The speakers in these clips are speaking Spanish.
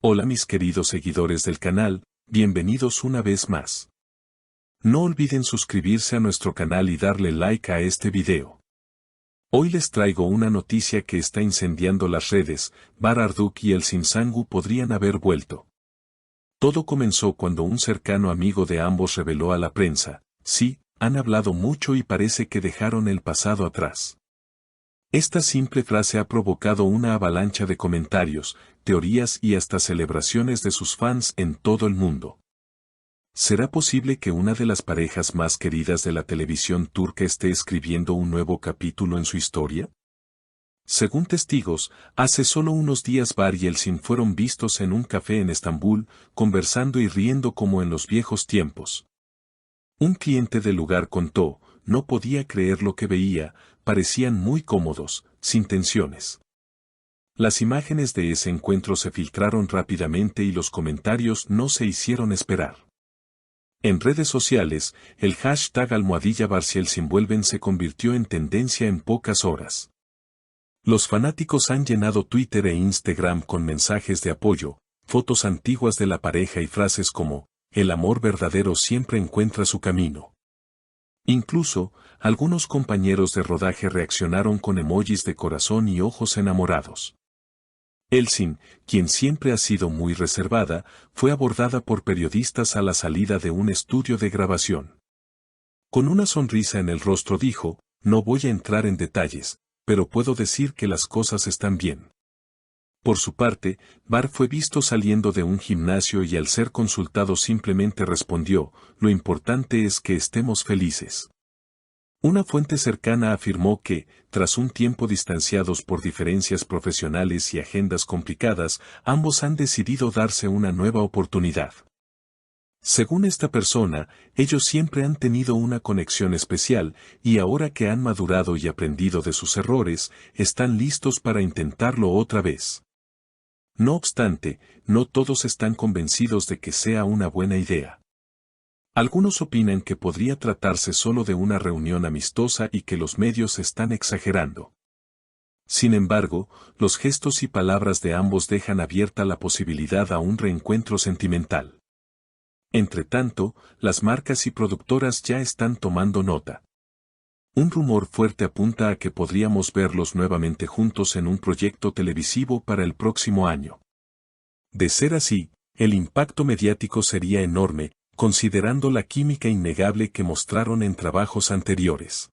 Hola mis queridos seguidores del canal, bienvenidos una vez más. No olviden suscribirse a nuestro canal y darle like a este video. Hoy les traigo una noticia que está incendiando las redes. Bar Barduk y el Sinsangu podrían haber vuelto. Todo comenzó cuando un cercano amigo de ambos reveló a la prensa: sí, han hablado mucho y parece que dejaron el pasado atrás. Esta simple frase ha provocado una avalancha de comentarios, teorías y hasta celebraciones de sus fans en todo el mundo. ¿Será posible que una de las parejas más queridas de la televisión turca esté escribiendo un nuevo capítulo en su historia? Según testigos, hace solo unos días Bar y Elçin fueron vistos en un café en Estambul, conversando y riendo como en los viejos tiempos. Un cliente del lugar contó: no podía creer lo que veía, parecían muy cómodos, sin tensiones. Las imágenes de ese encuentro se filtraron rápidamente y los comentarios no se hicieron esperar. En redes sociales, el hashtag #BarCelsinVuelven se convirtió en tendencia en pocas horas. Los fanáticos han llenado Twitter e Instagram con mensajes de apoyo, fotos antiguas de la pareja y frases como: el amor verdadero siempre encuentra su camino. Incluso, algunos compañeros de rodaje reaccionaron con emojis de corazón y ojos enamorados. Elçin, quien siempre ha sido muy reservada, fue abordada por periodistas a la salida de un estudio de grabación. Con una sonrisa en el rostro dijo: no voy a entrar en detalles, pero puedo decir que las cosas están bien. Por su parte, Bar fue visto saliendo de un gimnasio y al ser consultado simplemente respondió: lo importante es que estemos felices. Una fuente cercana afirmó que, tras un tiempo distanciados por diferencias profesionales y agendas complicadas, ambos han decidido darse una nueva oportunidad. Según esta persona, ellos siempre han tenido una conexión especial, y ahora que han madurado y aprendido de sus errores, están listos para intentarlo otra vez. No obstante, no todos están convencidos de que sea una buena idea. Algunos opinan que podría tratarse solo de una reunión amistosa y que los medios están exagerando. Sin embargo, los gestos y palabras de ambos dejan abierta la posibilidad a un reencuentro sentimental. Entretanto, las marcas y productoras ya están tomando nota. Un rumor fuerte apunta a que podríamos verlos nuevamente juntos en un proyecto televisivo para el próximo año. De ser así, el impacto mediático sería enorme, considerando la química innegable que mostraron en trabajos anteriores.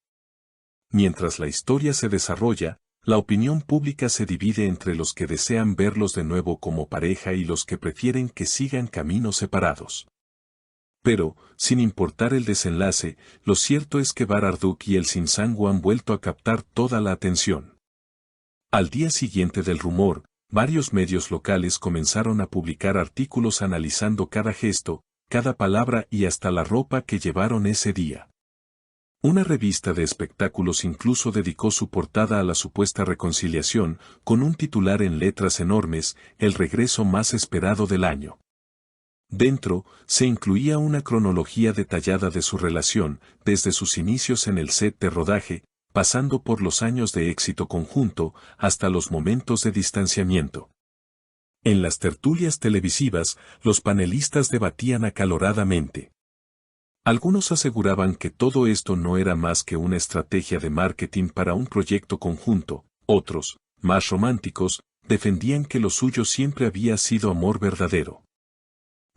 Mientras la historia se desarrolla, la opinión pública se divide entre los que desean verlos de nuevo como pareja y los que prefieren que sigan caminos separados. Pero, sin importar el desenlace, lo cierto es que Bar Barduk y el Sinsangu han vuelto a captar toda la atención. Al día siguiente del rumor, varios medios locales comenzaron a publicar artículos analizando cada gesto, cada palabra y hasta la ropa que llevaron ese día. Una revista de espectáculos incluso dedicó su portada a la supuesta reconciliación, con un titular en letras enormes: el regreso más esperado del año. Dentro, se incluía una cronología detallada de su relación, desde sus inicios en el set de rodaje, pasando por los años de éxito conjunto, hasta los momentos de distanciamiento. En las tertulias televisivas, los panelistas debatían acaloradamente. Algunos aseguraban que todo esto no era más que una estrategia de marketing para un proyecto conjunto; otros, más románticos, defendían que lo suyo siempre había sido amor verdadero.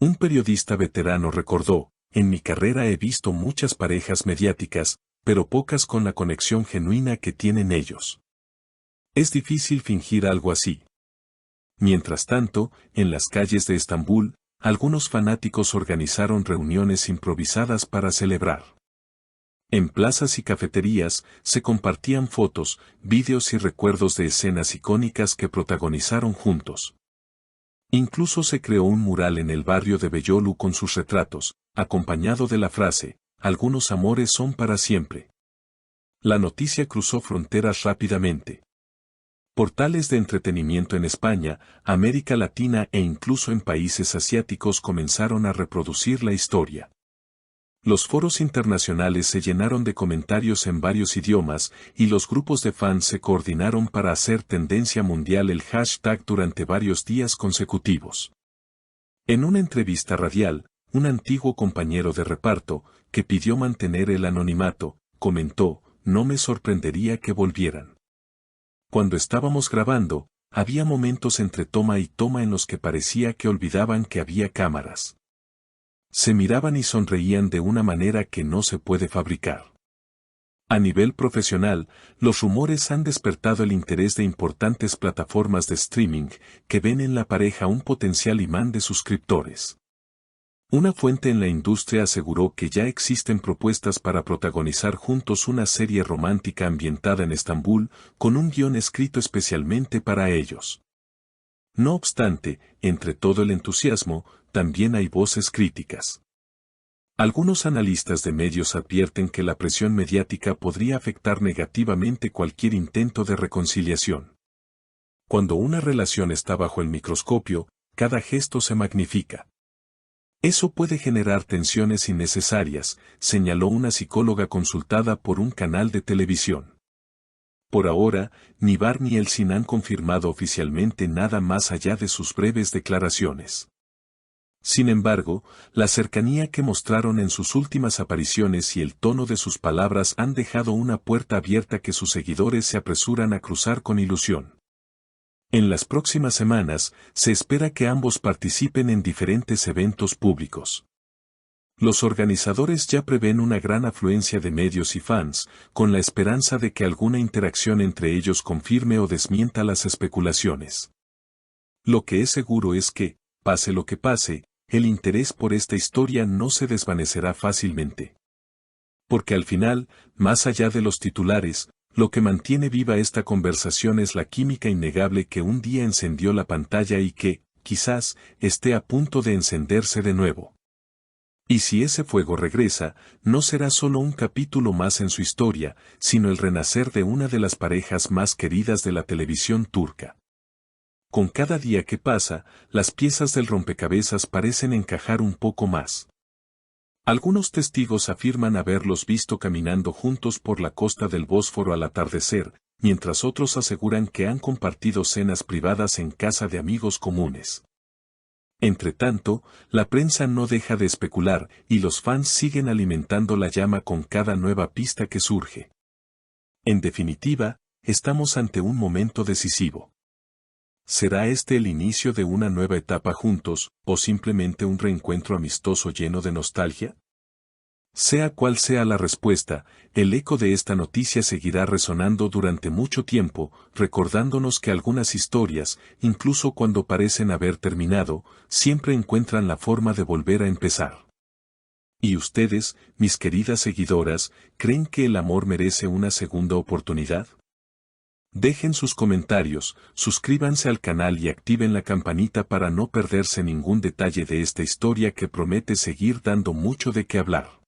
Un periodista veterano recordó: en mi carrera he visto muchas parejas mediáticas, pero pocas con la conexión genuina que tienen ellos. Es difícil fingir algo así. Mientras tanto, en las calles de Estambul, algunos fanáticos organizaron reuniones improvisadas para celebrar. En plazas y cafeterías, se compartían fotos, vídeos y recuerdos de escenas icónicas que protagonizaron juntos. Incluso se creó un mural en el barrio de Beyoğlu con sus retratos, acompañado de la frase: algunos amores son para siempre. La noticia cruzó fronteras rápidamente. Portales de entretenimiento en España, América Latina e incluso en países asiáticos comenzaron a reproducir la historia. Los foros internacionales se llenaron de comentarios en varios idiomas, y los grupos de fans se coordinaron para hacer tendencia mundial el hashtag durante varios días consecutivos. En una entrevista radial, un antiguo compañero de reparto, que pidió mantener el anonimato, comentó, no me sorprendería que volvieran. Cuando estábamos grabando, había momentos entre toma y toma en los que parecía que olvidaban que había cámaras. Se miraban y sonreían de una manera que no se puede fabricar. A nivel profesional, los rumores han despertado el interés de importantes plataformas de streaming que ven en la pareja un potencial imán de suscriptores. Una fuente en la industria aseguró que ya existen propuestas para protagonizar juntos una serie romántica ambientada en Estambul, con un guión escrito especialmente para ellos. No obstante, entre todo el entusiasmo, también hay voces críticas. Algunos analistas de medios advierten que la presión mediática podría afectar negativamente cualquier intento de reconciliación. Cuando una relación está bajo el microscopio, cada gesto se magnifica. Eso puede generar tensiones innecesarias, señaló una psicóloga consultada por un canal de televisión. Por ahora, ni Bar ni Elsin han confirmado oficialmente nada más allá de sus breves declaraciones. Sin embargo, la cercanía que mostraron en sus últimas apariciones y el tono de sus palabras han dejado una puerta abierta que sus seguidores se apresuran a cruzar con ilusión. En las próximas semanas, se espera que ambos participen en diferentes eventos públicos. Los organizadores ya prevén una gran afluencia de medios y fans, con la esperanza de que alguna interacción entre ellos confirme o desmienta las especulaciones. Lo que es seguro es que, pase lo que pase, el interés por esta historia no se desvanecerá fácilmente. Porque al final, más allá de los titulares, lo que mantiene viva esta conversación es la química innegable que un día encendió la pantalla y que, quizás, esté a punto de encenderse de nuevo. Y si ese fuego regresa, no será solo un capítulo más en su historia, sino el renacer de una de las parejas más queridas de la televisión turca. Con cada día que pasa, las piezas del rompecabezas parecen encajar un poco más. Algunos testigos afirman haberlos visto caminando juntos por la costa del Bósforo al atardecer, mientras otros aseguran que han compartido cenas privadas en casa de amigos comunes. Entretanto, la prensa no deja de especular y los fans siguen alimentando la llama con cada nueva pista que surge. En definitiva, estamos ante un momento decisivo. ¿Será este el inicio de una nueva etapa juntos, o simplemente un reencuentro amistoso lleno de nostalgia? Sea cual sea la respuesta, el eco de esta noticia seguirá resonando durante mucho tiempo, recordándonos que algunas historias, incluso cuando parecen haber terminado, siempre encuentran la forma de volver a empezar. ¿Y ustedes, mis queridas seguidoras, creen que el amor merece una segunda oportunidad? Dejen sus comentarios, suscríbanse al canal y activen la campanita para no perderse ningún detalle de esta historia que promete seguir dando mucho de qué hablar.